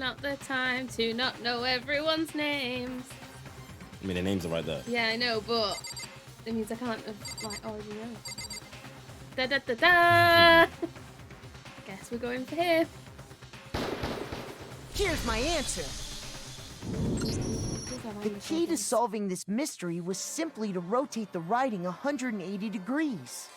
not the time to not know everyone's names. I mean, the names are right there. Yeah, I know, but it means I can't like already know. Da da da da. Guess we're going for him. Here's my answer. The key to solving this mystery was simply to rotate the writing 180 degrees.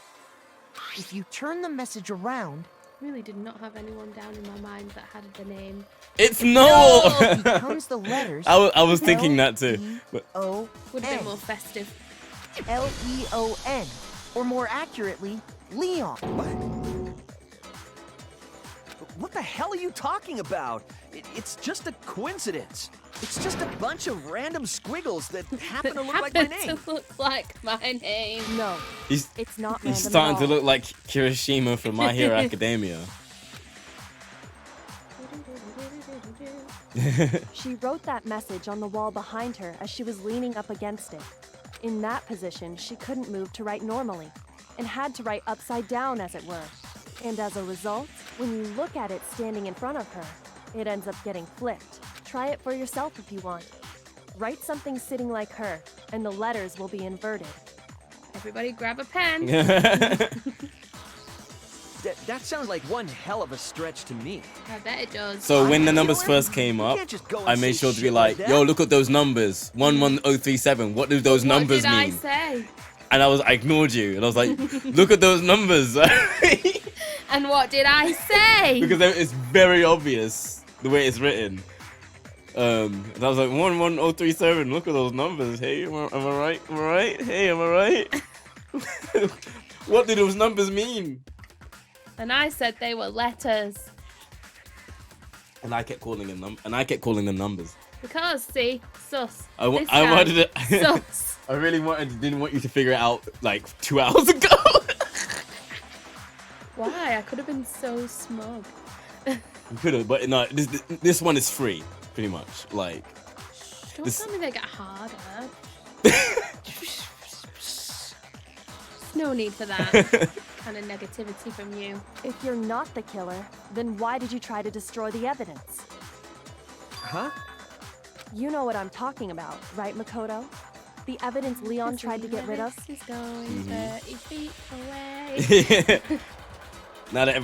If you turn the message around, Really did not have anyone down in my mind that had the name. It's Noel! it becomes the letters I was thinking that too. O Would have been more festive. Leon, or more accurately, Leon. What the hell are you talking about? It's just a coincidence. It's just a bunch of random squiggles that happen to look like my name. To look like my name. No, He's it's not random starting at to all. look like Kirishima from My Hero Academia. She wrote that message on the wall behind her as she was leaning up against it. In that position, she couldn't move to write normally, and had to write upside down, as it were. And as a result, when you look at it standing in front of her, it ends up getting flipped. Try it for yourself if you want. Write something sitting like her, and the letters will be inverted. Everybody grab a pen. That sounds like one hell of a stretch to me. I bet it does. So when the You numbers know what? first came You up, can't just go and I made say sure to be shit like, like yo, that. look at those numbers. 11037. What do those numbers what did mean? I say? And I ignored you. And I was like, look at those numbers. And what did I say? Because it's very obvious the way it's written. And I was like, 11037. Look at those numbers. Hey, am I right? Am I right? Hey, am I right? What do those numbers mean? And I said they were letters. And I kept calling them numbers. Because, see, sus. I This guy, wanted it. Sus. I really didn't want you to figure it out like 2 hours ago. Why? I could have been so smug. You could have, but no. This one is free, pretty much. Like, Don't this- tell me they get harder. No need for that kind of negativity from you. If you're not the killer, then why did you try to destroy the evidence? Huh? You know what I'm talking about, right, Makoto? The evidence Leon tried to get rid of? He's going 30 feet away. now that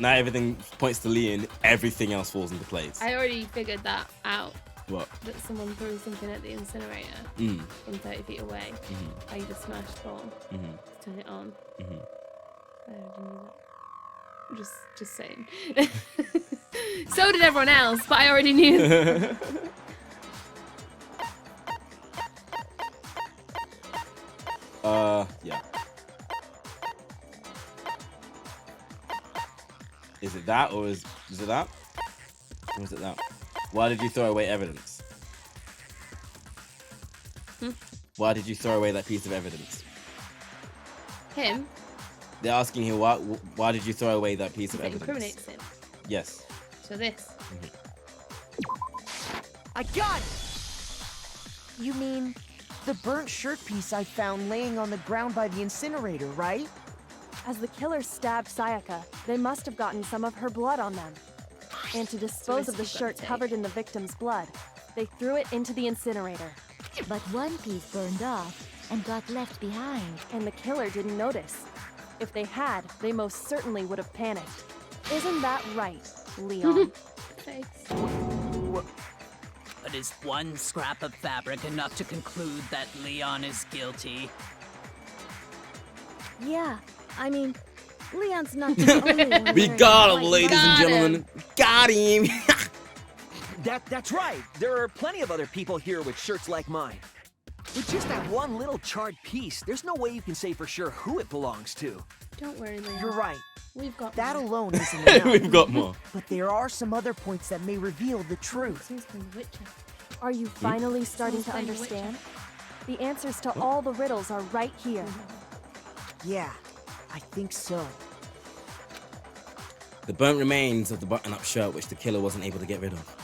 everything points to Leon, everything else falls into place. I already figured that out. What? That someone threw something at the incinerator from 30 feet away. I just smashed ball. Turn it on. I already knew that. Just saying. So did everyone else, but I already knew. Yeah. Is it that, or is it that? Or is it that? Why did you throw away evidence? Why did you throw away that piece of evidence? Him? They're asking you why did you throw away that piece of That evidence? incriminates him. Yes. So this. I got it! You mean the burnt shirt piece I found laying on the ground by the incinerator, right? As the killer stabbed Sayaka, they must have gotten some of her blood on them. And to dispose of the risk you've shirt gotta take. covered in the victim's blood, they threw it into the incinerator. But one piece burned off and got left behind. And the killer didn't notice. If they had, they most certainly would have panicked. Isn't that right, Leon? Face. But is one scrap of fabric enough to conclude that Leon is guilty? Yeah, I mean, Leon's not the only one. We wearing got him, white ladies and Got gentlemen. Got him. That's right. There are plenty of other people here with shirts like mine. With just that one little charred piece, there's no way you can say for sure who it belongs to. Don't worry, Leon. You're right. We've got That more. alone isn't enough. We've got more. But there are some other points that may reveal the truth. Someone's playing The Witcher. Are you finally starting to Sounds like a witch. understand? The answers to all the riddles are right here. Yeah, I think so. The burnt remains of the button-up shirt which the killer wasn't able to get rid of.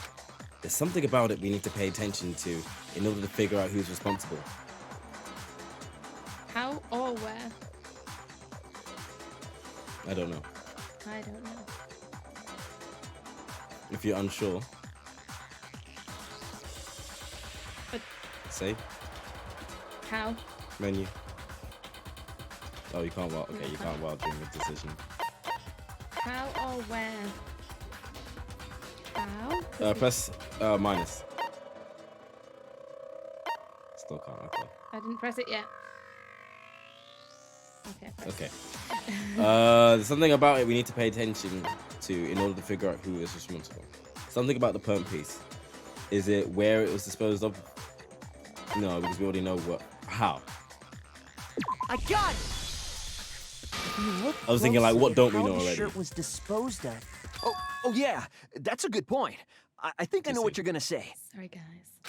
There's something about it we need to pay attention to in order to figure out who's responsible. How or where? I don't know. I don't know. If you're unsure, Save. How? Menu. Oh, you can't wild. Okay, you can't wild during the decision. How or where? How? Press minus. Still can't. Okay. I didn't press it yet. Okay. Okay. There's something about it we need to pay attention to in order to figure out who is responsible. Something about the perm piece. Is it where it was disposed of? No, because we already know what. How. I got it. If you look I was thinking, like, what closely don't we at know how the already? shirt was disposed of. Oh yeah, that's a good point. I think I know what you're gonna say. Sorry, guys.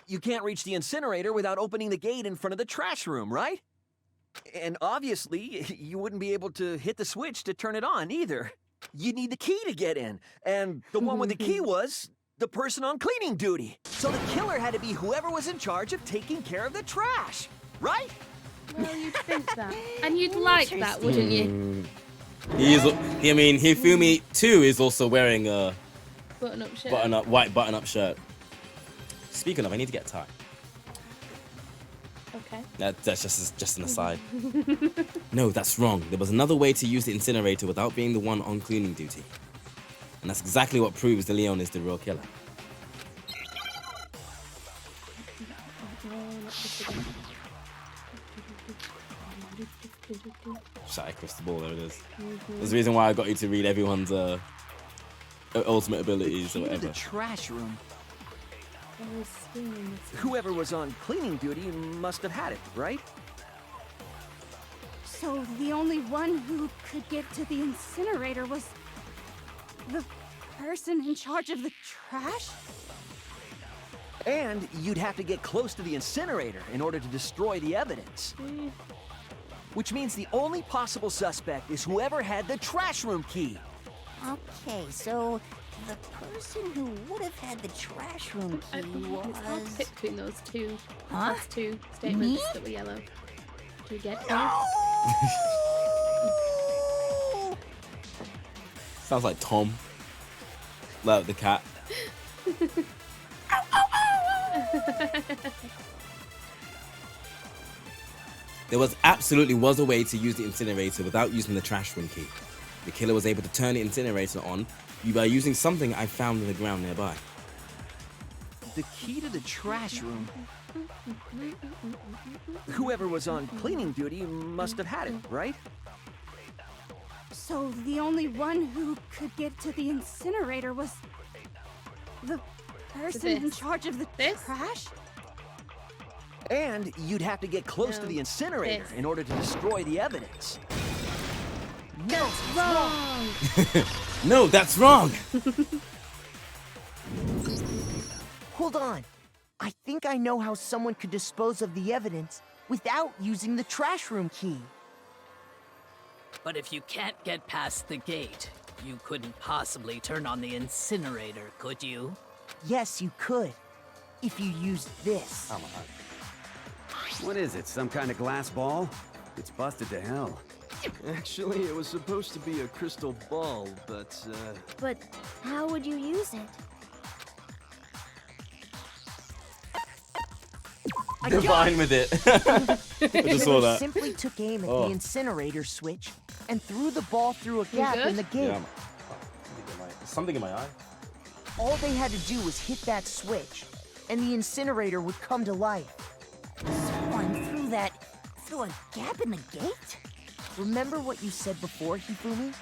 You can't reach the incinerator without opening the gate in front of the trash room, right? And obviously, you wouldn't be able to hit the switch to turn it on either. You need the key to get in, and the one with the key was the person on cleaning duty. So the killer had to be whoever was in charge of taking care of the trash, right? Well, you'd think that. And you'd like that, wouldn't you? He is. I mean, Hifumi too is also wearing a Button-up shirt. white button-up shirt. Speaking of, I need to get a tie. Okay. That's just an aside. No, that's wrong. There was another way to use the incinerator without being the one on cleaning duty. And that's exactly what proves that Leon is the real killer. Shy crystal ball, there it is. There's a reason why I got you to read everyone's ultimate abilities or Key to whatever. the trash room. I was screaming this. Whoever was on cleaning duty must have had it, right? So the only one who could get to the incinerator was the person in charge of the trash? And you'd have to get close to the incinerator in order to destroy the evidence. Which means the only possible suspect is whoever had the trash room key. Okay, so the person who would have had the trash room key It's hard to was... pick between those two. Huh? Those two statements that were yellow. Do you get it? Sounds like Tom. Like the cat. There absolutely was a way to use the incinerator without using the trash room key. The killer was able to turn the incinerator on by using something I found in the ground nearby. The key to the trash room. Whoever was on cleaning duty must have had it, right? So the only one who could get to the incinerator was the person in this. charge of the This? trash? And you'd have to get close to No, the incinerator this. in order to destroy the evidence. No, Wrong! No, that's wrong! hold on. I think I know how someone could dispose of the evidence without using the trash room key. But if you can't get past the gate, you couldn't possibly turn on the incinerator, could you? Yes, you could. If you used this. What is it, some kind of glass ball? It's busted to hell. Actually, it was supposed to be a crystal ball, but, But how would you use it? They're fine with it. I just saw that. Simply took aim at Oh. the incinerator switch and threw the ball through a gap in the gate. Yeah, there's something in my eye. All they had to do was hit that switch, and the incinerator would come to life. Someone through a gap in the gate? Remember what you said before, Hifumi?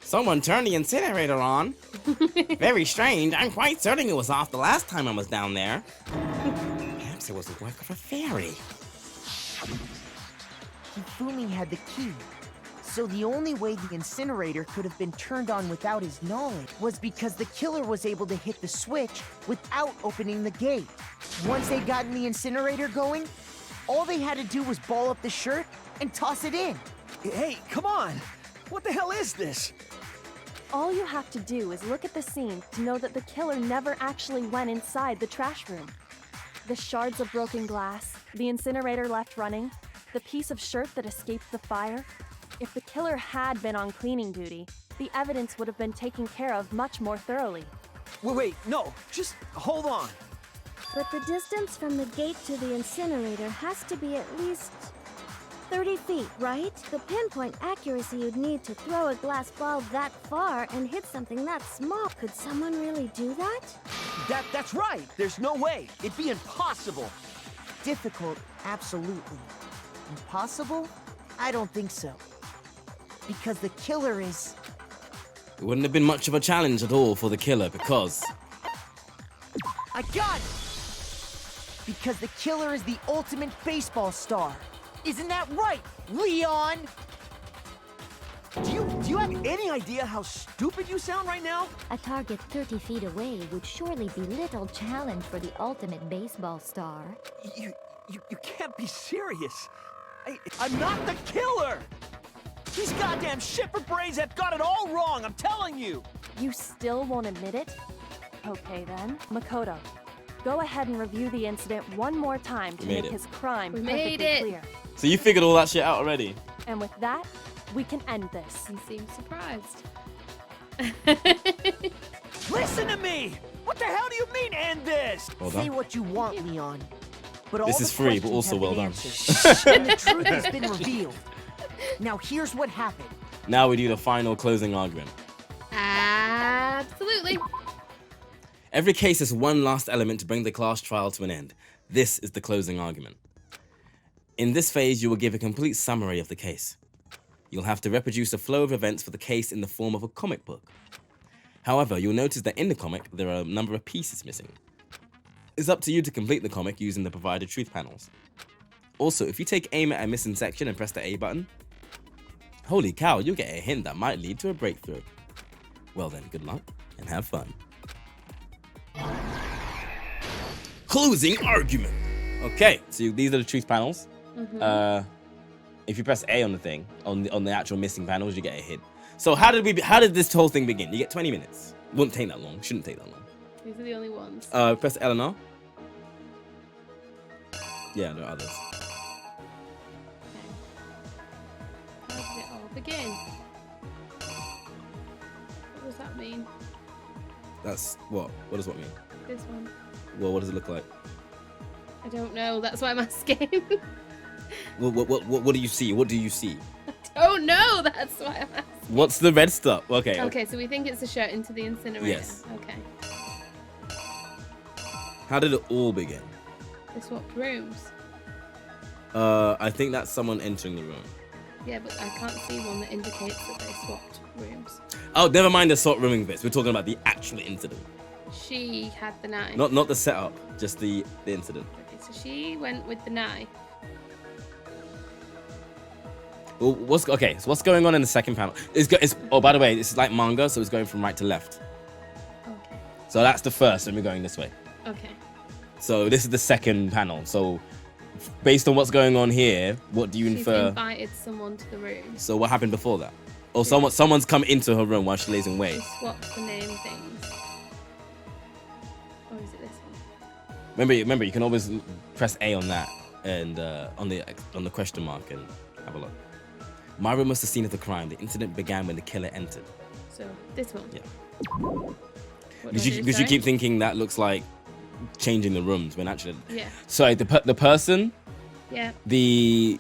Someone turned the incinerator on. Very strange. I'm quite certain it was off the last time I was down there. Perhaps it was the work of a fairy. Hifumi had the key. So the only way the incinerator could have been turned on without his knowledge was because the killer was able to hit the switch without opening the gate. Once they'd gotten the incinerator going, all they had to do was ball up the shirt and toss it in. Hey, come on! What the hell is this? All you have to do is look at the scene to know that the killer never actually went inside the trash room. The shards of broken glass, the incinerator left running, the piece of shirt that escaped the fire. If the killer had been on cleaning duty, the evidence would have been taken care of much more thoroughly. Wait, no, just hold on. But the distance from the gate to the incinerator has to be at least 30 feet, right? The pinpoint accuracy you'd need to throw a glass ball that far and hit something that small. Could someone really do that? That's right. There's no way. It'd be impossible. Difficult, absolutely. Impossible? I don't think so. Because the killer is... It wouldn't have been much of a challenge at all for the killer because... I got it! Because the killer is the ultimate baseball star. Isn't that right, Leon? Do you have any idea how stupid you sound right now? A target 30 feet away would surely be little challenge for the ultimate baseball star. You can't be serious. I'm not the killer! These goddamn shipper brains have got it all wrong, I'm telling you! You still won't admit it? Okay then. Makoto, go ahead and review the incident one more time to make his crime perfectly clear. So you figured all that shit out already? And with that, we can end this. He seems surprised. Listen to me! What the hell do you mean, end this? Well Say done. what you want, Leon. But all This the is free, but questions also have well been done. answered, and the truth has been revealed. Now here's what happened. Now we do the final closing argument. Absolutely. Every case has one last element to bring the class trial to an end. This is the closing argument. In this phase, you will give a complete summary of the case. You'll have to reproduce a flow of events for the case in the form of a comic book. However, you'll notice that in the comic, there are a number of pieces missing. It's up to you to complete the comic using the provided truth panels. Also, if you take aim at a missing section and press the A button, holy cow, you'll get a hint that might lead to a breakthrough. Well then, good luck and have fun. Closing argument. Okay, so these are the truth panels. If you press A on the thing, on the actual missing panels, you get a hint. So how did this whole thing begin? You get 20 minutes. Wouldn't take that long. Shouldn't take that long. These are the only ones. Press L and R. Yeah, there are others. How did it all begin? What does that mean? That's what? What does what mean? This one. Well, what does it look like? I don't know. That's why I'm asking. What do you see? What do you see? Oh no, that's why I'm asking. What's the red stuff? Okay. Okay, so we think it's a shirt into the incinerator. Yes. Okay. How did it all begin? They swapped rooms. I think that's someone entering the room. Yeah, but I can't see one that indicates that they swapped rooms. Oh, never mind the swap rooming bits. We're talking about the actual incident. She had the knife. Not the setup, just the incident. Okay, so she went with the knife. Well, so what's going on in the second panel? Oh, by the way, this is like manga, so it's going from right to left. Okay. So that's the first, and we're going this way. Okay. So this is the second panel. So based on what's going on here, what do you She's infer? invited someone to the room. So what happened before that? Or someone's come into her room while she lays in wait. She swapped the name things. Or is it this one? Remember, you can always press A on that and on the question mark and have a look. Myra must have seen of the crime. The incident began when the killer entered. So this one. Yeah. What Because do I do, you sorry? keep thinking that looks like changing the rooms when actually. Yeah. Sorry, the person. Yeah. The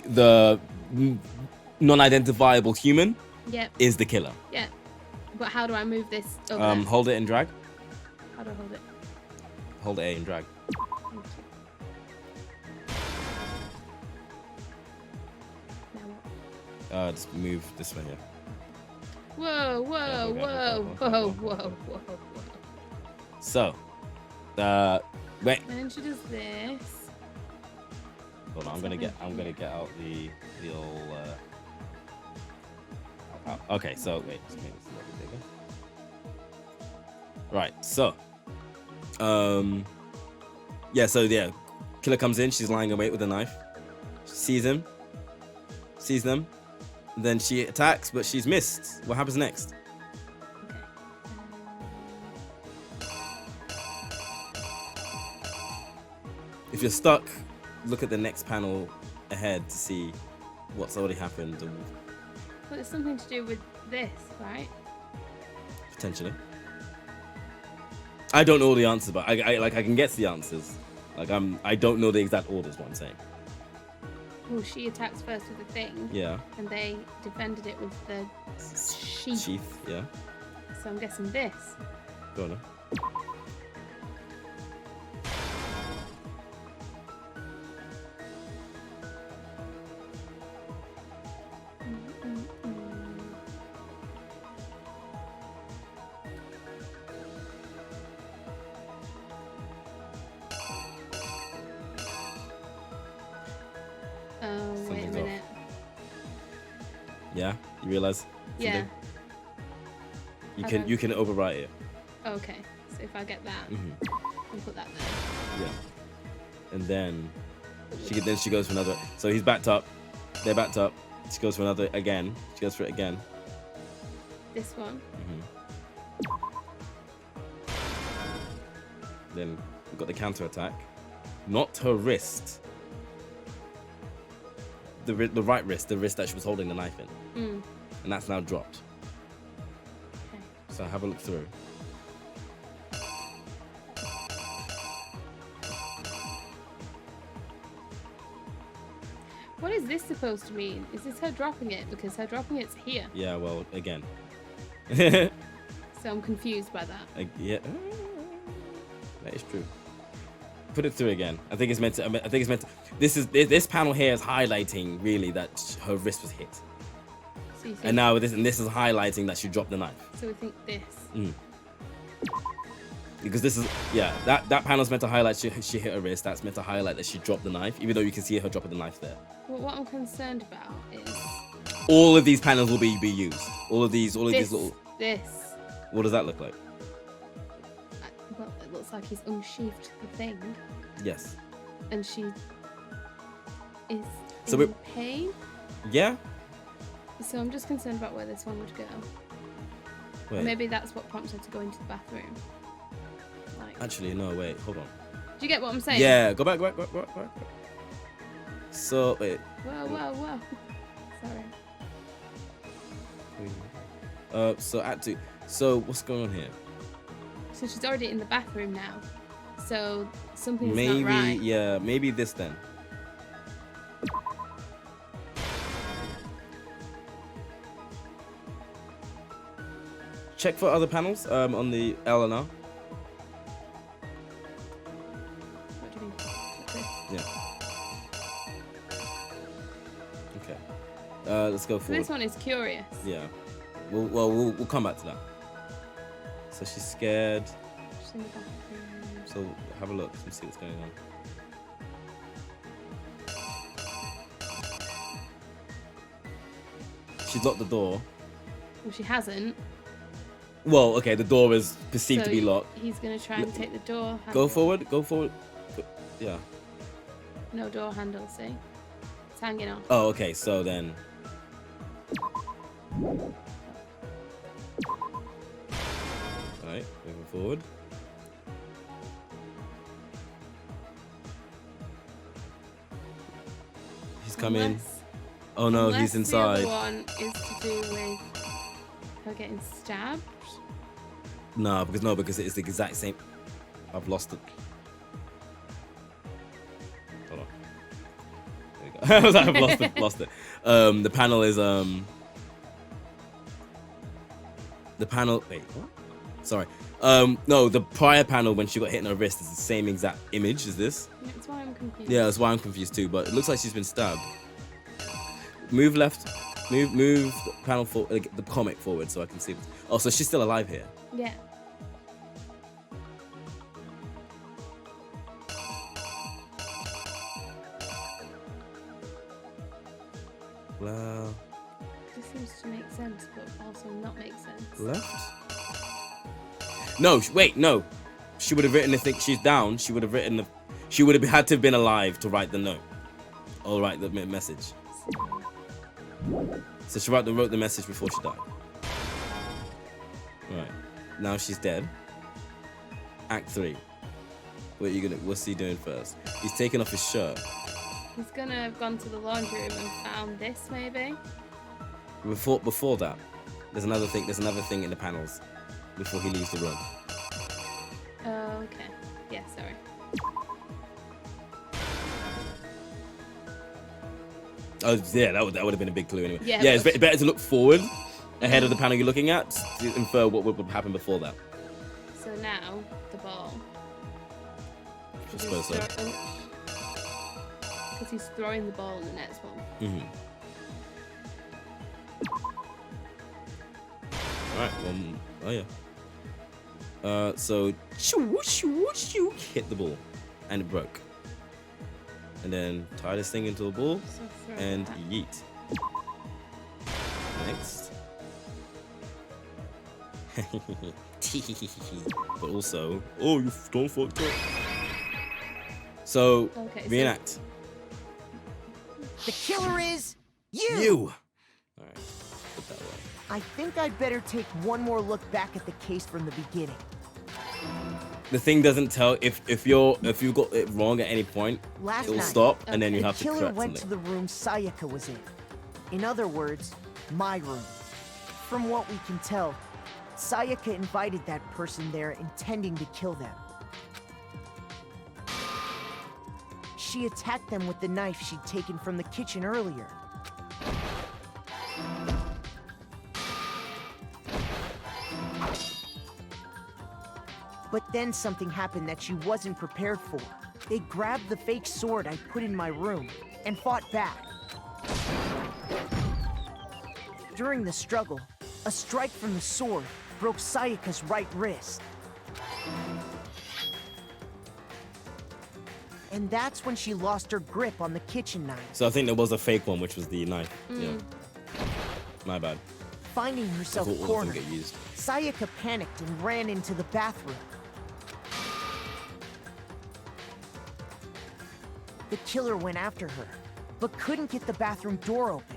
non-identifiable human. Yeah. Is the killer. Yeah. But how do I move this over there? Hold it and drag. How do I hold it? Hold A and drag. Thank you. Now what? Just move this way here. Whoa, whoa, whoa, whoa, whoa, whoa, whoa. So, wait. Then she does this. Hold on, I'm gonna get out the old. Okay, so wait, just make this a little bigger. Right, so, yeah, killer comes in. She's lying awake with a knife. She sees them. Then she attacks, but she's missed. What happens next? If you're stuck, look at the next panel ahead to see what's already happened. Well, it's something to do with this, right? Potentially. I don't know all the answers, but I can guess the answers. Like I don't know the exact orders. What I'm saying. Well, she attacks first with the thing. Yeah. And they defended it with the sheath. Sheath. Yeah. So I'm guessing this. Go on. Then. Oh, wait a Something's minute. Yeah. You realize? Yeah. You can overwrite it. Okay. So if I get that, and put that there. Yeah. And then she goes for another. So he's backed up. They're backed up. She goes for another again. She goes for it again. This one. Then we've got the counter attack. Not her wrist. The right wrist, the wrist that she was holding the knife in. And that's now dropped. Okay. So have a look through. What is this supposed to mean? Is this her dropping it? Because her dropping it's here. Yeah, well, again. So I'm confused by that. Yeah. That is true. Put it through again. I think it's meant to. This panel here is highlighting really that her wrist was hit. So you think, And now this is highlighting that she dropped the knife. so we think this. Because this is that panel's meant to highlight she hit her wrist. That's meant to highlight that she dropped the knife, even though you can see her dropping the knife there. Well, what I'm concerned about is All of these panels will be used. All of these little. this. What does that look like? Well, it looks like he's unsheathed the thing, Yes. and she is So in pain. Yeah. So I'm just concerned about where this one would go. Wait. Maybe that's what prompts her to go into the bathroom. Like, Actually, no. Wait. Hold on. do you get what I'm saying? Yeah. Go back. So wait. Whoa. Sorry. So Act 2. So what's going on here? So she's already in the bathroom now. So something's Maybe, not right. yeah, maybe this then. Check for other panels on the L and R. What do you mean? Like this? Yeah. Okay. Let's go So forward. this one is curious. Yeah. We'll come back to that. So she's scared. She's in the bathroom. So have a look and see what's going on. She's locked the door. Well, she hasn't. Well, okay, the door is perceived to be locked. He's gonna try and take the door handle. Go forward. Yeah. No door handle, see? It's hanging off. Oh, okay, so then. Alright, moving forward. He's coming. Unless- Oh no, unless he's inside. The other one is to do with her getting stabbed. No, because it's the exact same. I've lost it. Hold on. There we go. I was like, I've lost it. The panel is the panel. Wait, what? Sorry. No, the prior panel when she got hit in her wrist is the same exact image as this. That's why I'm confused. Yeah, that's why I'm confused too. But it looks like she's been stabbed. Move left. Move the panel forward, the comic forward, so I can see. Oh, so she's still alive here. Yeah. Well, This seems to make sense, but also not make sense. left. No, wait, no. She would have written the thing. She's down. She would have written the. She would have had to have been alive to write the note. Or write the message. So she wrote the message before she died. Right. Now she's dead. Act 3. What's he doing first? He's taking off his shirt. He's gonna have gone to the laundry room and found this, maybe. Before that, there's another thing in the panels before he leaves the room. Oh, okay. Yeah, sorry. Oh, yeah, that would have been a big clue anyway. Yeah, Yeah, it's better to look forward ahead of the panel you're looking at to infer what would happen before that. So now, the ball. I suppose so. Because he's throwing the ball in the next one. Mm-hmm. Alright, oh yeah. So, shoo, hit the ball. And it broke. And then tie this thing into a ball and yeet. Next. But also, oh, you don't fucked up. So, Okay, reenact. The killer is you! You! Alright, put that way. I think I'd better take one more look back at the case from the beginning. The thing doesn't tell if you got it wrong at any point, Last it'll night, stop and then you have the to killer correct went to something. the room Sayaka was in. In other words, my room. From what we can tell, Sayaka invited that person there intending to kill them. She attacked them with the knife she'd taken from the kitchen earlier. But then something happened that she wasn't prepared for. They grabbed the fake sword I put in my room and fought back. During the struggle, a strike from the sword broke Sayaka's right wrist. And that's when she lost her grip on the kitchen knife. So I think there was a fake one, which was the knife. Yeah. My bad. Finding herself I thought all of them cornered, get used. Sayaka panicked and ran into the bathroom. The killer went after her, but couldn't get the bathroom door open.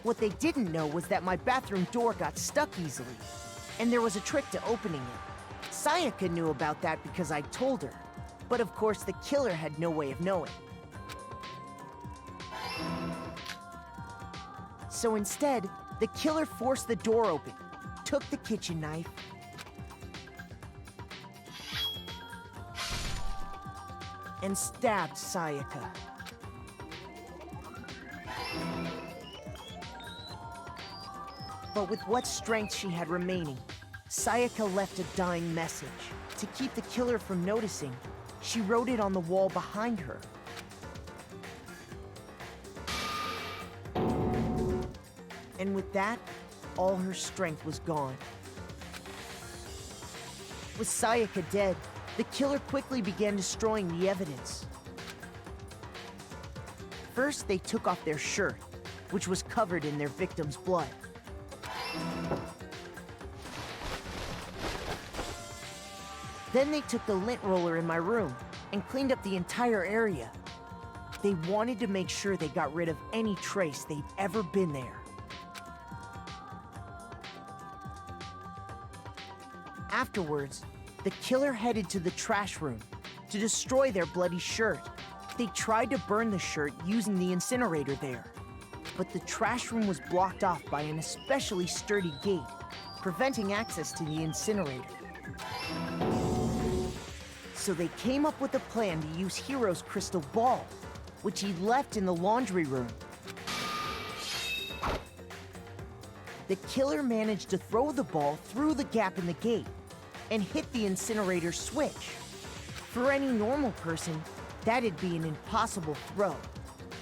What they didn't know was that my bathroom door got stuck easily, and there was a trick to opening it. Sayaka knew about that because I told her, but of course the killer had no way of knowing. So instead, the killer forced the door open, took the kitchen knife, and stabbed Sayaka. But with what strength she had remaining, Sayaka left a dying message. To keep the killer from noticing, she wrote it on the wall behind her. And with that, all her strength was gone. With Sayaka dead, the killer quickly began destroying the evidence. First, they took off their shirt, which was covered in their victim's blood. Then they took the lint roller in my room and cleaned up the entire area. They wanted to make sure they got rid of any trace they'd ever been there. Afterwards, the killer headed to the trash room to destroy their bloody shirt. They tried to burn the shirt using the incinerator there, but the trash room was blocked off by an especially sturdy gate, preventing access to the incinerator. So they came up with a plan to use Hiro's crystal ball, which he left in the laundry room. The killer managed to throw the ball through the gap in the gate and hit the incinerator switch. For any normal person, that'd be an impossible throw.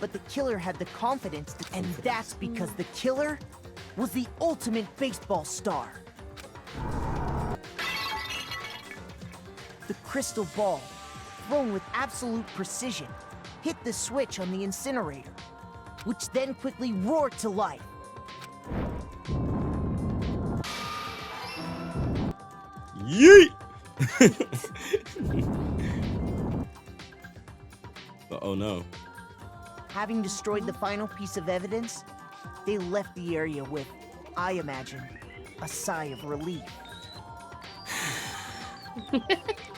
But the killer had the confidence to, and that's because the killer was the ultimate baseball star. The crystal ball, thrown with absolute precision, hit the switch on the incinerator, which then quickly roared to life. Yeet! But oh no. Having destroyed the final piece of evidence, they left the area with, I imagine, a sigh of relief.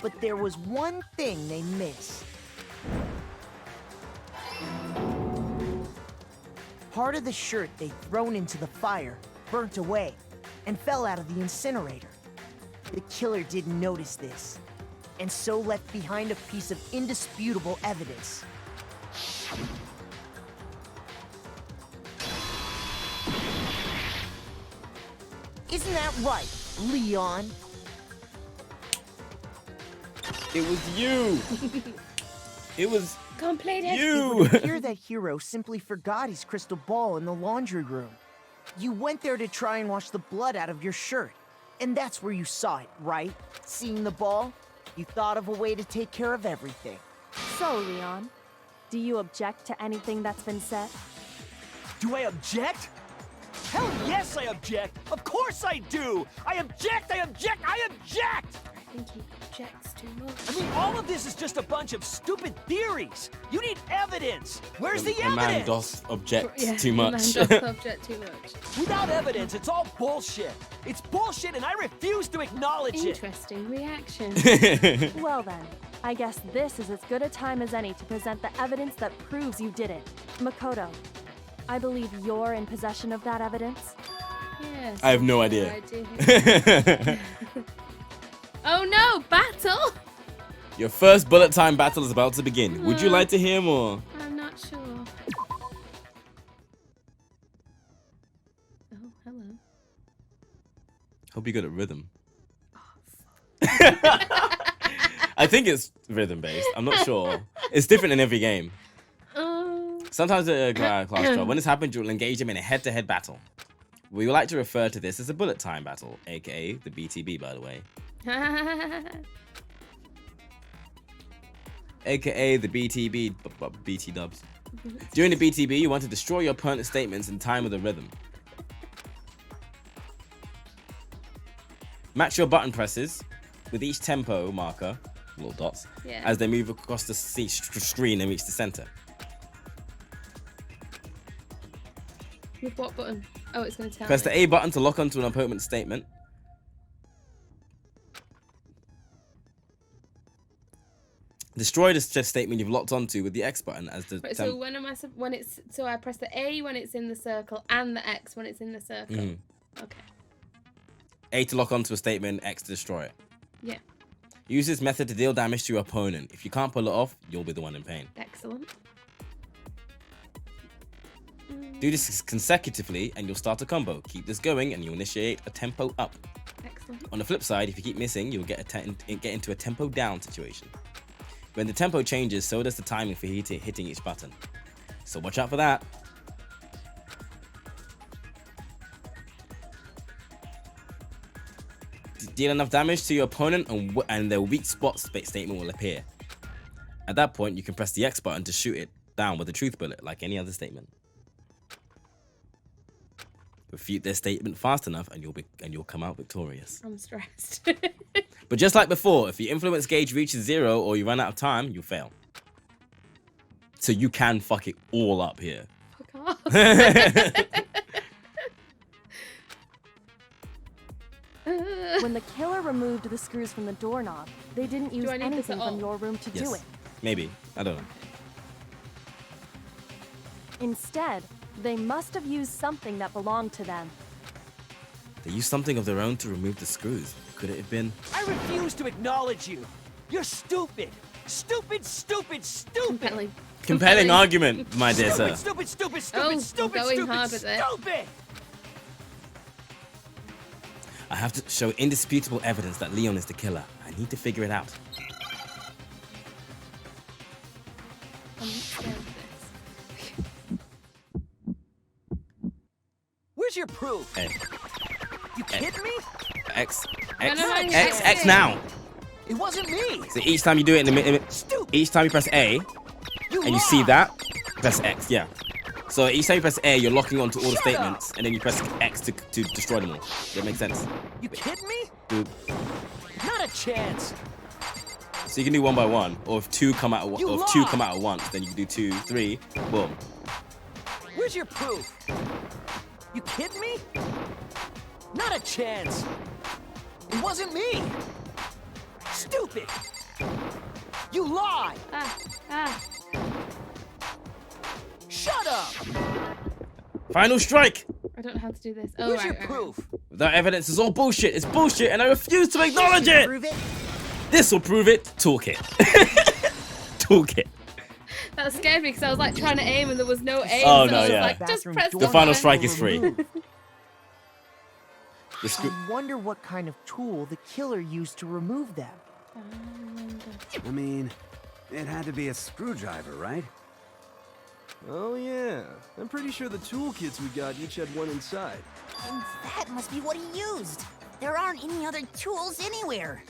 But there was one thing they missed. Part of the shirt they'd thrown into the fire burnt away and fell out of the incinerator. The killer didn't notice this. and so left behind a piece of indisputable evidence. Isn't that right, Leon? It was you. It was Complete it. It would appear that Hero simply forgot his crystal ball in the laundry room. You went there to try and wash the blood out of your shirt. And that's where you saw it, right? Seeing the ball? You thought of a way to take care of everything. So, Leon, do you object to anything that's been said? Do I object? Hell yes, I object! Of course I do! I object! I object! I object! I think he objects too much. I mean, all of this is just a bunch of stupid theories. You need evidence. Where's the evidence? Man does object too Man much. does object too much. Without evidence, it's all bullshit. It's bullshit, and I refuse to acknowledge it. Interesting reaction. Well then, I guess this is as good a time as any to present the evidence that proves you did it. Makoto, I believe you're in possession of that evidence? Yes. I have no idea. Oh no, battle! Your first bullet time battle is about to begin. Would you like to hear more? I'm not sure. Oh, hello. Hope you're good at rhythm. I think it's rhythm based. I'm not sure. It's different in every game. Sometimes a class drop. When this happens, you'll engage them in a head-to-head battle. We like to refer to this as a bullet time battle, aka the BTB, by the way. AKA the BTB, BT dubs. During the BTB, you want to destroy your opponent's statements in time with a rhythm. Match your button presses with each tempo marker, little dots, as they move across the screen and reach the center. With what button? Oh, it's going to tell Press me. the A button to lock onto an opponent's statement. Destroy the statement you've locked onto with the X button as the. Right, so when am I? When it's so I press the A when it's in the circle and the X when it's in the circle. Okay. A to lock onto a statement, X to destroy it. Yeah. Use this method to deal damage to your opponent. If you can't pull it off, you'll be the one in pain. Excellent. Do this consecutively and you'll start a combo. Keep this going and you'll initiate a tempo up. Excellent. On the flip side, if you keep missing, you'll get into a tempo down situation. When the tempo changes, so does the timing for hitting each button. So watch out for that. Deal enough damage to your opponent and their weak spot statement will appear. At that point, you can press the X button to shoot it down with a truth bullet like any other statement. Refute their statement fast enough and you'll come out victorious. I'm stressed. But just like before, if your influence gauge reaches 0 or you run out of time, you fail. So you can fuck it all up here. Fuck off. When the killer removed the screws from the doorknob, they didn't use anything from your room to do it. Maybe. I don't know. Instead, they must have used something that belonged to them. They used something of their own to remove the screws. Could it have been? I refuse to acknowledge you. You're stupid. Stupid, stupid, stupid. Compelling argument, my dear sir. Stupid, stupid, Oh, stupid, going stupid, hard stupid, with it. stupid. I have to show indisputable evidence that Leon is the killer. I need to figure it out. I'm scared of Where's your proof? A. You kidding me? X X now. It wasn't me. So each time you do it in the each time you press A, and you see that, press X. Yeah. So each time you press A, you're locking onto all the statements, and then you press X to destroy them all. Does that make sense? You kidding me? Dude. Not a chance. So you can do one by one, or if two come out, or if two come out at once, then you can do 2, 3, boom. Where's your proof? You kidding me? Not a chance. It wasn't me. Stupid. You lie. Shut up. Final strike. I don't know how to do this. Oh, Where's right, your proof? That evidence is all bullshit. It's bullshit, and I refuse to acknowledge it. Prove it? This will prove it. Toolkit. Toolkit. That scared me because I was like trying to aim and there was no aim. Oh, so no, I was yeah. like, just press The final strike is free. Removed. The I wonder what kind of tool the killer used to remove them. I mean, it had to be a screwdriver, right? Oh yeah, I'm pretty sure the toolkits we got each had one inside. And that must be what he used. There aren't any other tools anywhere.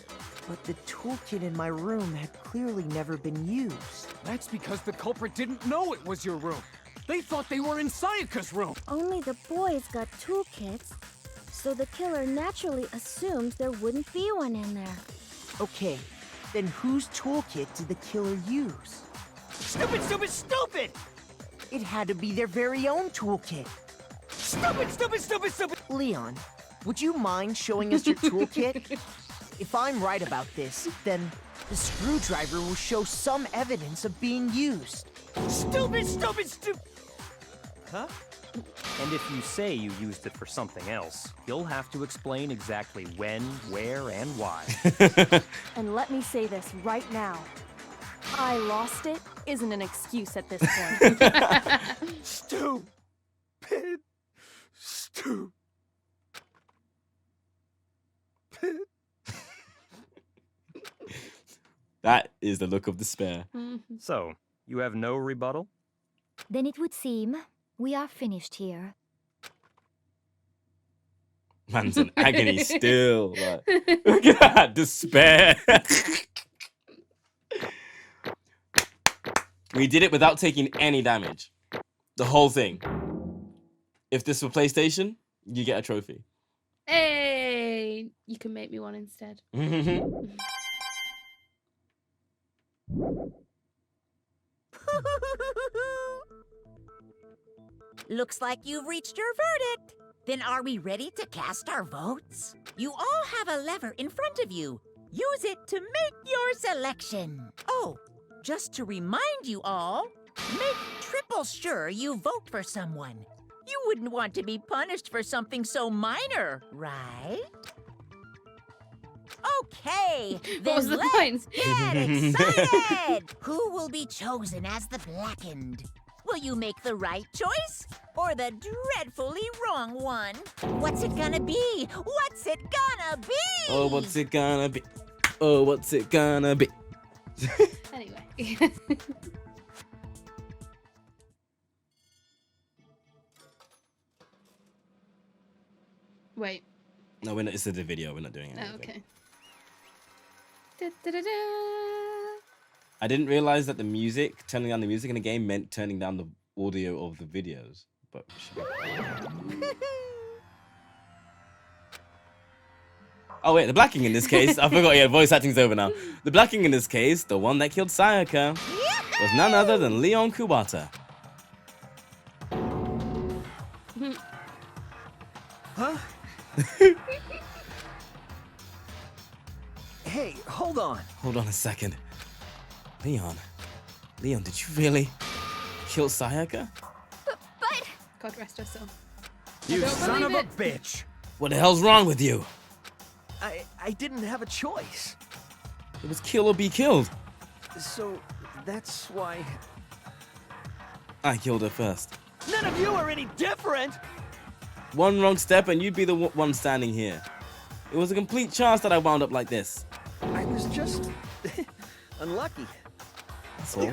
But the toolkit in my room had clearly never been used. That's because the culprit didn't know it was your room. They thought they were in Sayaka's room. Only the boys got toolkits, so the killer naturally assumed there wouldn't be one in there. Okay, then whose toolkit did the killer use? Stupid, stupid, stupid! It had to be their very own toolkit. Stupid, stupid, stupid, stupid! Leon, would you mind showing us your toolkit? If I'm right about this, then the screwdriver will show some evidence of being used. Stupid, stupid, stupid! Huh? And if you say you used it for something else, you'll have to explain exactly when, where, and why. And let me say this right now. I lost it isn't an excuse at this point. Stupid. Stupid. That is the look of despair. So, you have no rebuttal? Then it would seem we are finished here. Man's in agony still. Like, look at that despair. We did it without taking any damage. The whole thing. If this were PlayStation, you get a trophy. Hey, you can make me one instead. Looks like you've reached your verdict. Then are we ready to cast our votes? You all have a lever in front of you. Use it to make your selection. Oh, just to remind you all, make triple sure you vote for someone. You wouldn't want to be punished for something so minor, right? Okay, What was then the let's point? get excited! Who will be chosen as the blackened? Will you make the right choice or the dreadfully wrong one? What's it gonna be? What's it gonna be? Oh, what's it gonna be? Oh, what's it gonna be? Anyway. Wait. No, we're not. It's a video. We're not doing anything. Oh, okay. Da-da-da-da. I didn't realize that the music, turning down the music in the game, meant turning down the audio of the videos. But oh wait, the blacking in this case, I forgot. Yeah, voice acting's over now. The blacking in this case, the one that killed Sayaka, was none other than Leon Kubata. Huh? Hey, hold on. Hold on a second. Leon, did you really kill Sayaka? But God rest her soul. You don't son of believe a bitch! What the hell's wrong with you? I didn't have a choice. It was kill or be killed. So that's why I killed her first. none of you are any different. One wrong step and you'd be the one standing here. It was a complete chance that I wound up like this. I was just unlucky. That's all.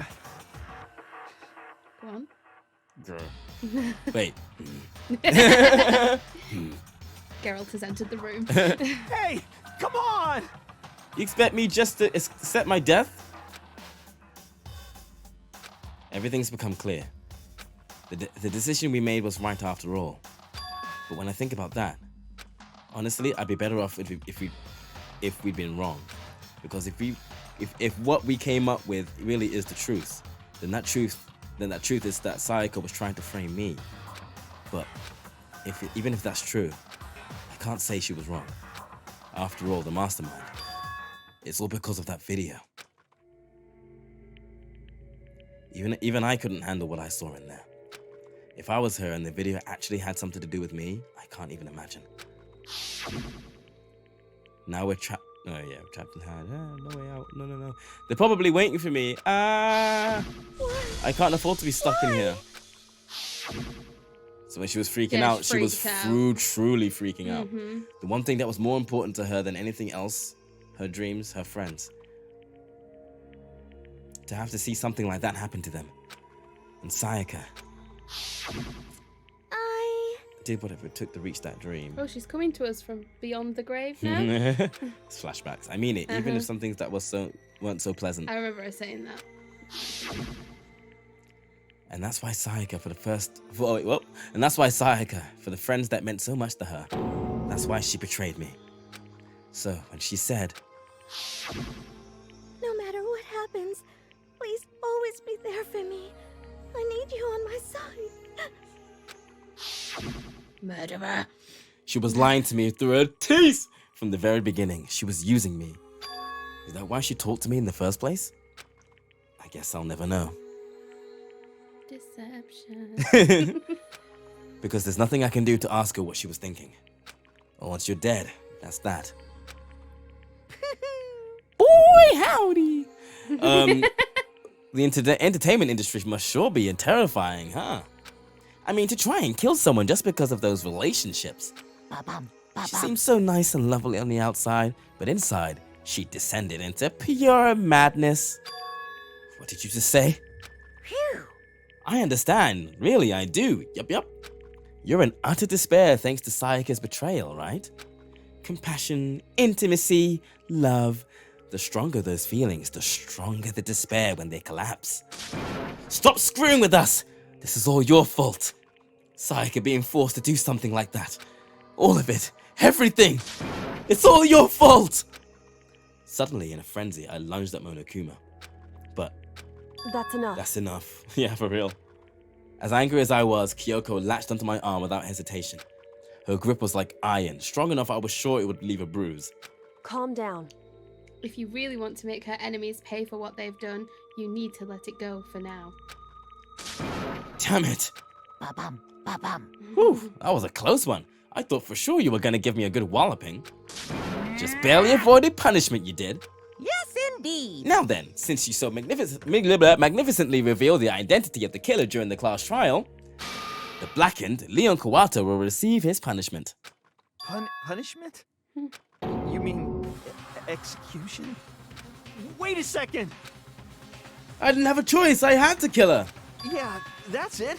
Go on. Girl. Wait. Geralt has entered the room. Hey, come on! You expect me just to accept my death? Everything's become clear. The decision we made was right after all. But when I think about that, honestly, I'd be better off if we'd been wrong. Because if what we came up with really is the truth, then that truth is that Sayaka was trying to frame me. But even if that's true, I can't say she was wrong. After all, the mastermind. It's all because of that video. Even I couldn't handle what I saw in there. If I was her and the video actually had something to do with me, I can't even imagine. Now Oh yeah, trapped in hide. No way out. No. They're probably waiting for me. I can't afford to be stuck in here. So when she was freaking out, she was truly freaking out. The one thing that was more important to her than anything else, her dreams, her friends. To have to see something like that happen to them. And Sayaka did whatever it took to reach that dream. Oh, she's coming to us from beyond the grave now. It's flashbacks. I mean it, even if some things that weren't so pleasant. I remember her saying that. And that's why Sayaka for the friends that meant so much to her, that's why she betrayed me. So when she said, No matter what happens, please always be there for me. I need you on my side. Murderer. she was lying to me through her teeth from the very beginning. She was using me. Is that why she talked to me in the first place? I guess I'll never know. Deception. Because there's nothing I can do to ask her what she was thinking. Well, once you're dead, that's that. Boy, howdy! The entertainment industry must sure be terrifying, huh? I mean, to try and kill someone just because of those relationships. She seems so nice and lovely on the outside, but inside, she descended into pure madness. What did you just say? Phew. I understand. Really, I do. Yup. You're in utter despair thanks to Sayaka's betrayal, right? Compassion, intimacy, love. The stronger those feelings, the stronger the despair when they collapse. Stop screwing with us! This is all your fault. Sayaka being forced to do something like that. All of it. Everything. It's all your fault! Suddenly, in a frenzy, I lunged at Monokuma. But That's enough. that's enough. Yeah, for real. As angry as I was, Kyoko latched onto my arm without hesitation. Her grip was like iron, strong enough I was sure it would leave a bruise. Calm down. If you really want to make her enemies pay for what they've done, you need to let it go for now. Damn it! Ba-bum, ba-bum. Whew, that was a close one. I thought for sure you were gonna give me a good walloping. Just barely avoided punishment, you did. Yes, indeed. Now then, since you so magnificently revealed the identity of the killer during the class trial, the blackened Leon Kawata will receive his punishment. Punishment? You mean execution? Wait a second! I didn't have a choice. I had to kill her. Yeah, that's it.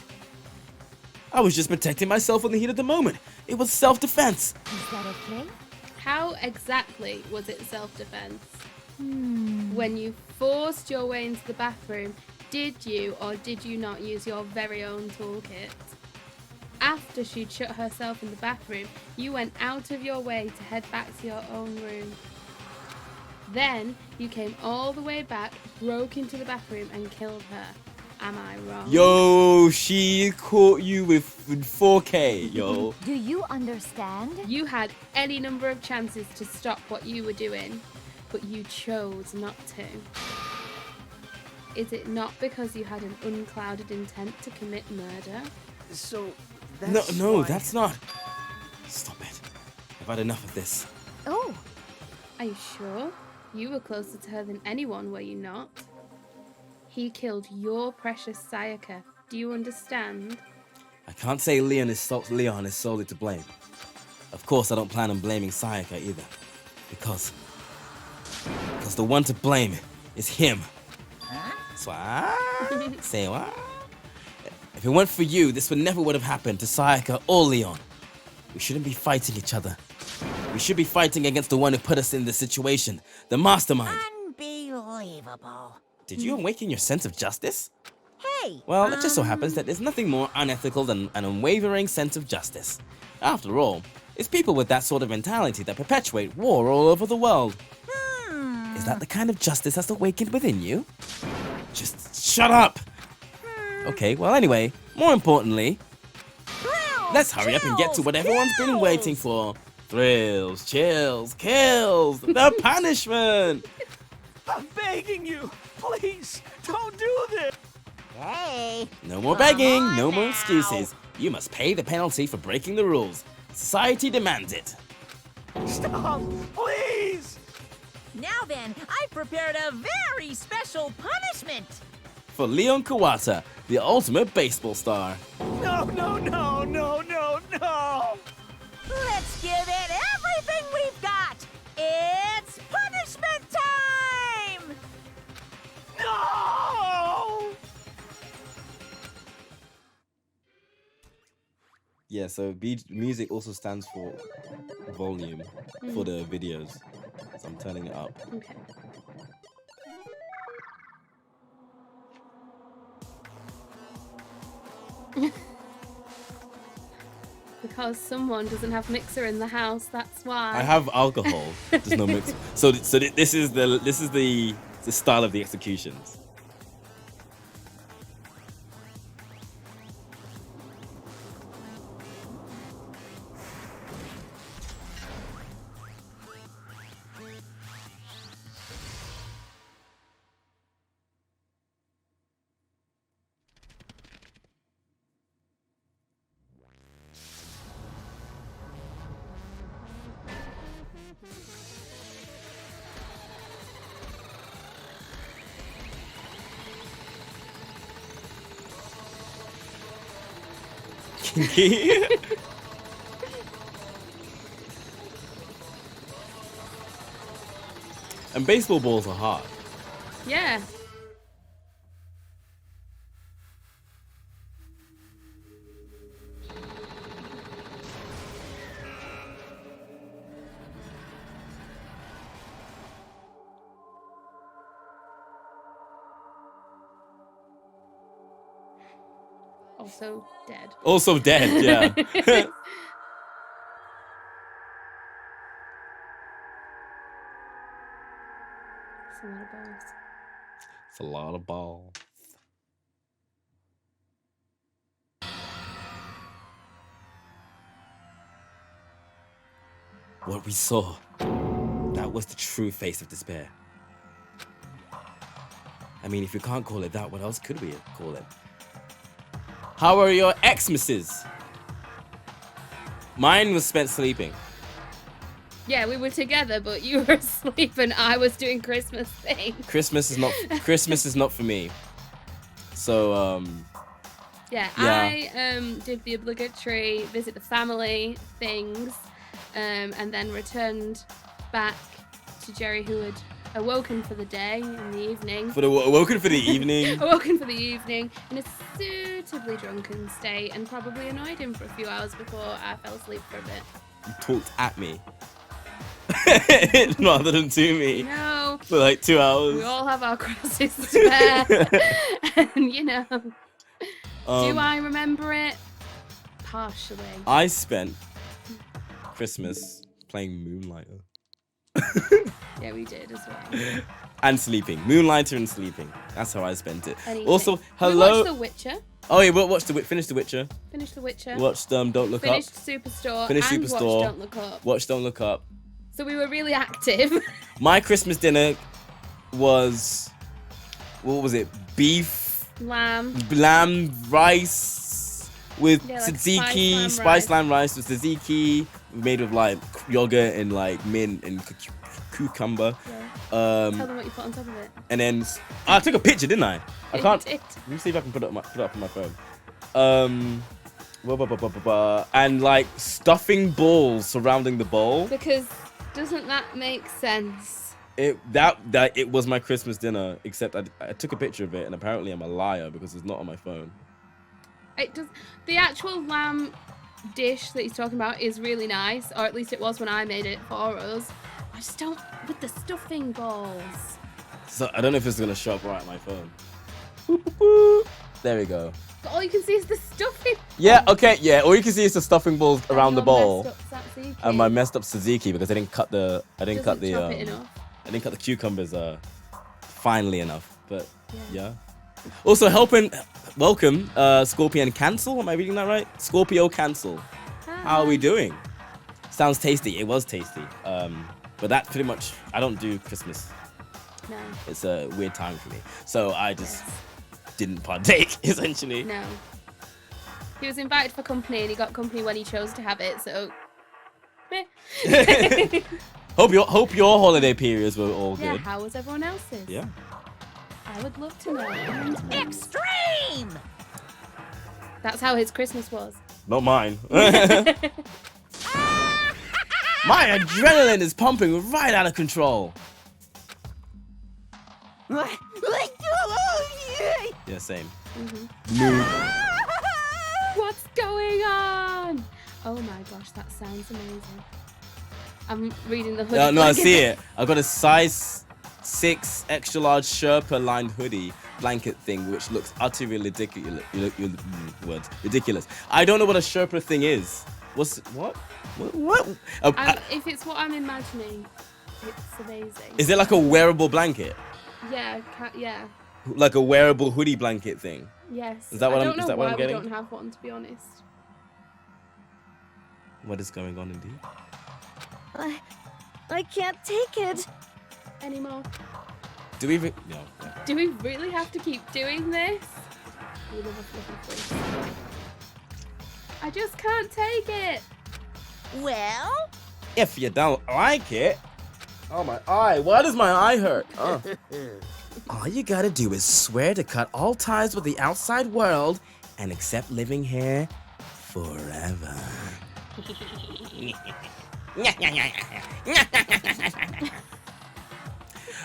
I was just protecting myself in the heat of the moment. It was self-defense. Is that okay? How exactly was it self-defense? When you forced your way into the bathroom, did you or did you not use your very own toolkit? After she'd shut herself in the bathroom, you went out of your way to head back to your own room. Then you came all the way back, broke into the bathroom and killed her. Am I wrong? Yo, she caught you with 4K, yo. Do you understand? You had any number of chances to stop what you were doing, but you chose not to. Is it not because you had an unclouded intent to commit murder? So, that's No, why... that's not. Stop it. I've had enough of this. Oh, are you sure? You were closer to her than anyone, were you not? He killed your precious Sayaka. Do you understand? I can't say Leon is solely to blame. Of course, I don't plan on blaming Sayaka either. Because the one to blame is him. So say what? If it weren't for you, this never would have happened to Sayaka or Leon. We shouldn't be fighting each other. We should be fighting against the one who put us in this situation, the mastermind. Unbelievable. Did you awaken your sense of justice? Hey! Well, it just so happens that there's nothing more unethical than an unwavering sense of justice. After all, it's people with that sort of mentality that perpetuate war all over the world. Is that the kind of justice that's awakened within you? Just shut up! Okay, well anyway, more importantly, let's hurry up and get to what everyone's been waiting for. Thrills, chills, kills, the punishment! I'm begging you! Please, don't do this! Hey! No more begging, no more excuses. You must pay the penalty for breaking the rules. Society demands it. Stop! Please! I've prepared a very special punishment. For Leon Kawata, the ultimate baseball star. No, no, no, no, no, no! Let's give it everything we've got. It's punishment time! No! Yeah, so music also stands for volume for the videos. So I'm turning it up. Okay. Because someone doesn't have mixer in the house, that's why. I have alcohol. There's no mix. So this is the style of the executions. And baseball balls are hard. Yeah. Also dead. Also dead, yeah. It's a lot of balls. It's a lot of balls. What we saw, that was the true face of despair. I mean, if you can't call it that, what else could we call it? How are your Xmas? Mine was spent sleeping. Yeah, we were together, but you were asleep and I was doing Christmas things. Christmas is not for me. So yeah. I did the obligatory visit the family things, and then returned back to Jerry, who had awoken for the day in the evening. Awoken for the evening. Awoken for the evening in a suitably drunken state, and probably annoyed him for a few hours before I fell asleep for a bit. You talked at me. Rather than to me. No. For like 2 hours. We all have our crosses to bear. And you know. Do I remember it? Partially. I spent Christmas playing Moonlighter. Yeah, we did as well. And sleeping. Moonlighter and sleeping. That's how I spent it. Anything. Also, We hello. watched The Witcher. Oh yeah, we finished The Witcher. Finished The Witcher. Watched Don't Look Finished Up. Superstore. Finished and Superstore. Watched Don't Look Up. Watched Don't Look Up. So we were really active. My Christmas dinner was, what was it? Beef, Lamb, rice with Yeah, like tzatziki, spice lamb rice with tzatziki, made of like yogurt and like mint and cucumber. Tell them what you put on top of it. And then I took a picture, didn't I? I You can't. did. Let me see if I can put it up on my phone. And like stuffing balls surrounding the bowl. Because doesn't that make sense? It was my Christmas dinner, except I took a picture of it, and apparently I'm a liar because it's not on my phone. It does. The actual lamb dish that he's talking about is really nice, or at least it was when I made it for us. I just don't with the stuffing balls. So I don't know if it's gonna show up right on my phone. There we go. But all you can see is the stuffing. Yeah, okay, yeah. All you can see is the stuffing balls around the bowl, Messed up tzatziki. and my messed up tzatziki because I didn't cut the Doesn't chop it enough. I didn't cut the cucumbers finely enough. But yeah. Also welcome Scorpion Cancel. Am I reading that right? Scorpio Cancel. How are we doing? Sounds tasty. It was tasty. But that pretty much, I don't do Christmas. No. It's a weird time for me. So I just didn't partake, essentially. No. He was invited for company and he got company when he chose to have it, so... meh. Hope your holiday periods were all Yeah, good. how was everyone else's? Yeah. I would love to know. Extreme! That's how his Christmas was. Not mine. My adrenaline is pumping right out of control. Yeah, same. Mood. What's going on? Oh my gosh, that sounds amazing. I'm reading the hoodie. No, I see it. I got a size 6 extra large Sherpa lined hoodie blanket thing, which looks utterly ridiculous. Ridiculous. I don't know what a Sherpa thing is. What? If it's what I'm imagining, it's amazing. Is it like a wearable blanket? Yeah, yeah. Like a wearable hoodie blanket thing? Yes. Is that what I I'm don't know is that why what I'm getting? we don't have one, to be honest. What is going on indeed? I can't take it anymore. Do we no. Do we really have to keep doing this? We live a fluffy face. I just can't take it. Well? If you don't like it. Oh my eye. Why does my eye hurt? Oh. All you gotta do is swear to cut all ties with the outside world and accept living here forever.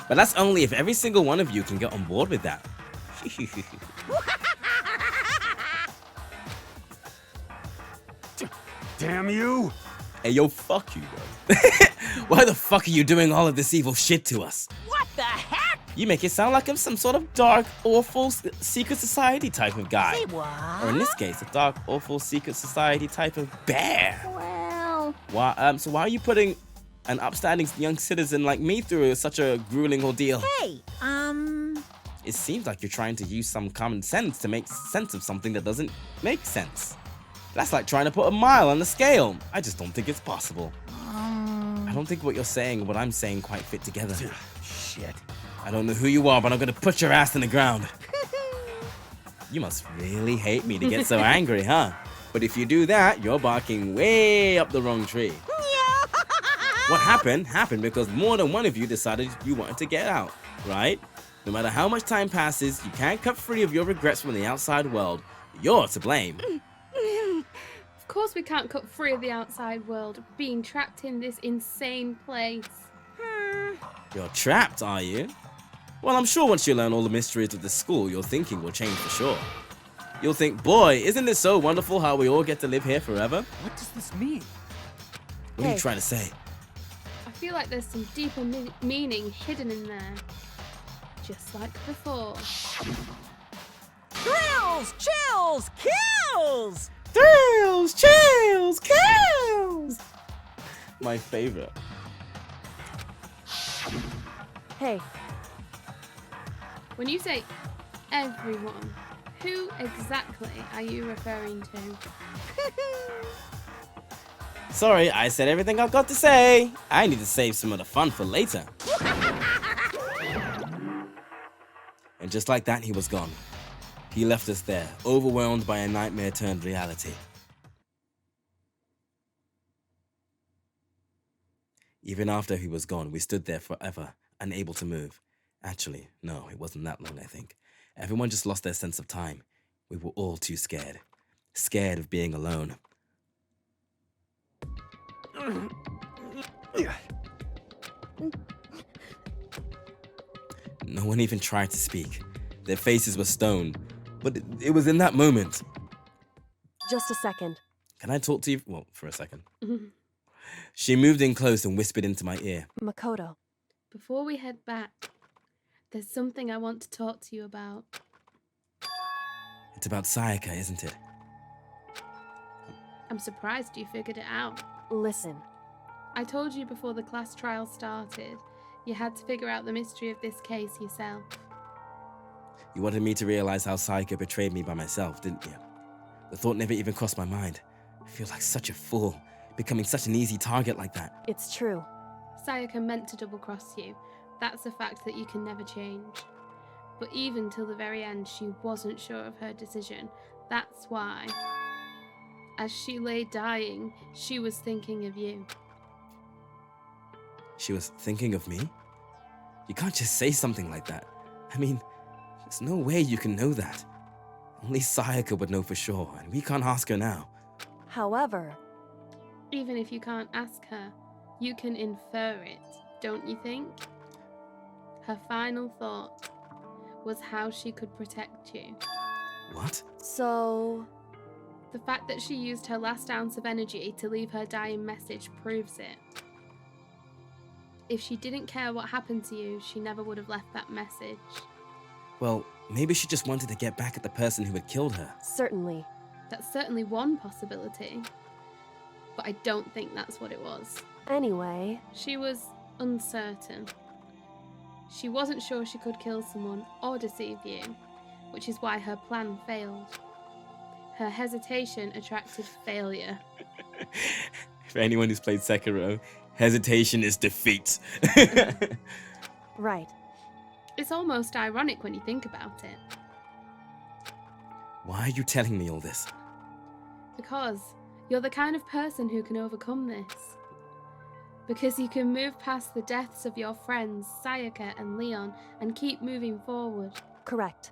But that's only if every single one of you can get on board with that. Damn you! Hey, yo, fuck you, bro. Why the fuck are you doing all of this evil shit to us? What the heck? You make it sound like I'm some sort of dark, awful, secret society type of guy. Say what? Or in this case, a dark, awful, secret society type of bear. Well... So why are you putting an upstanding young citizen like me through such a grueling ordeal? Hey, It seems like you're trying to use some common sense to make sense of something that doesn't make sense. That's like trying to put a mile on the scale. I just don't think it's possible. I don't think what you're saying and what I'm saying quite fit together. Shit. I don't know who you are, but I'm gonna put your ass in the ground. You must really hate me to get so angry, huh? But if you do that, you're barking way up the wrong tree. What happened because more than one of you decided you wanted to get out, right? No matter how much time passes, you can't cut free of your regrets from the outside world. You're to blame. Of course we can't cut free of the outside world, being trapped in this insane place. You're trapped, are you? Well, I'm sure once you learn all the mysteries of this school, your thinking will change for sure. You'll think, boy, isn't it so wonderful how we all get to live here forever? What does this mean? What are you trying to say? I feel like there's some deeper meaning hidden in there. Just like before. Thrills, chills, kills! Thrills, chills, kills! My favorite. Hey. When you say everyone, who exactly are you referring to? Sorry, I said everything I've got to say. I need to save some of the fun for later. And just like that, he was gone. He left us there, overwhelmed by a nightmare turned reality. Even after he was gone, we stood there forever, unable to move. Actually, no, it wasn't that long, I think. Everyone just lost their sense of time. We were all too scared. Scared of being alone. No one even tried to speak. Their faces were stone. But it was in that moment. Just a second. Can I talk to you? Well, for a second. She moved in close and whispered into my ear. Makoto. Before we head back, there's something I want to talk to you about. It's about Sayaka, isn't it? I'm surprised you figured it out. Listen. I told you before the class trial started, you had to figure out the mystery of this case yourself. You wanted me to realize how Sayaka betrayed me by myself, didn't you? The thought never even crossed my mind. I feel like such a fool, becoming such an easy target like that. It's true. Sayaka meant to double-cross you. That's a fact that you can never change. But even till the very end, she wasn't sure of her decision. That's why, as she lay dying, she was thinking of you. she was thinking of me? You can't just say something like that. I mean, there's no way you can know that. Only Sayaka would know for sure, and we can't ask her now. However, Even if you can't ask her, you can infer it, don't you think? Her final thought was how she could protect you. What? so The fact that she used her last ounce of energy to leave her dying message proves it. If she didn't care what happened to you, she never would have left that message. Well, maybe she just wanted to get back at the person who had killed her. certainly. That's certainly one possibility. But I don't think that's what it was. Anyway, She was uncertain. She wasn't sure she could kill someone or deceive you, which is why her plan failed. Her hesitation attracted failure. For anyone who's played Sekiro, hesitation is defeat. right. It's almost ironic when you think about it, Why are you telling me all this? because you're the kind of person who can overcome this. Because you can move past the deaths of your friends, Sayaka and Leon, and keep moving forward. Correct.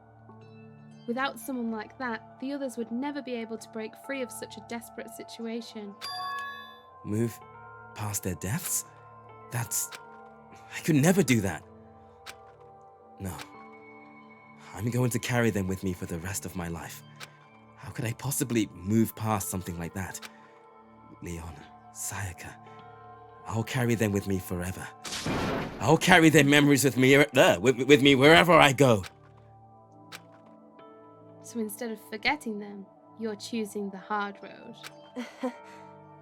Without someone like that, the others would never be able to break free of such a desperate situation. Move past their deaths? I could never do that. No. I'm going to carry them with me for the rest of my life. How could I possibly move past something like that? Leon, Sayaka, I'll carry them with me forever. I'll carry their memories with me with me wherever I go. So instead of forgetting them, you're choosing the hard road.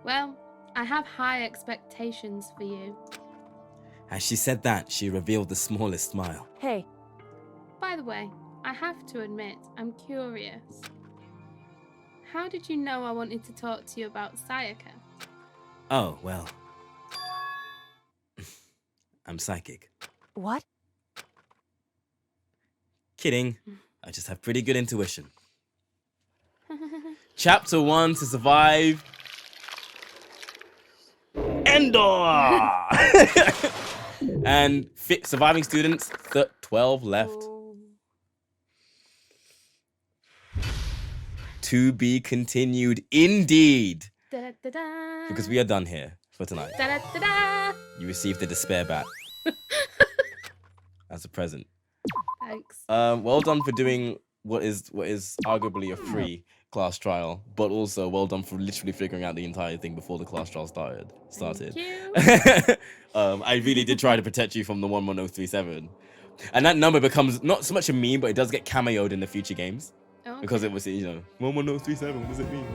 Well, I have high expectations for you. As she said that, she revealed the smallest smile. Hey, By the way, I have to admit, I'm curious. How did you know I wanted to talk to you about Sayaka? Oh, well. I'm psychic. what? Kidding. I just have pretty good intuition. Chapter 1 to survive. Endor! And surviving students, 12 left. To be continued, indeed. Da-da-da-da. Because we are done here for tonight. Da-da-da-da. You received the despair bat as a present. Thanks. Well done for doing what is arguably a free class trial, but also well done for literally figuring out the entire thing before the class trial started. Thank you. I really did try to protect you from the 11037, and that number becomes not so much a meme, but it does get cameoed in the future games. Oh, okay. Because it was, 11037. What does it mean?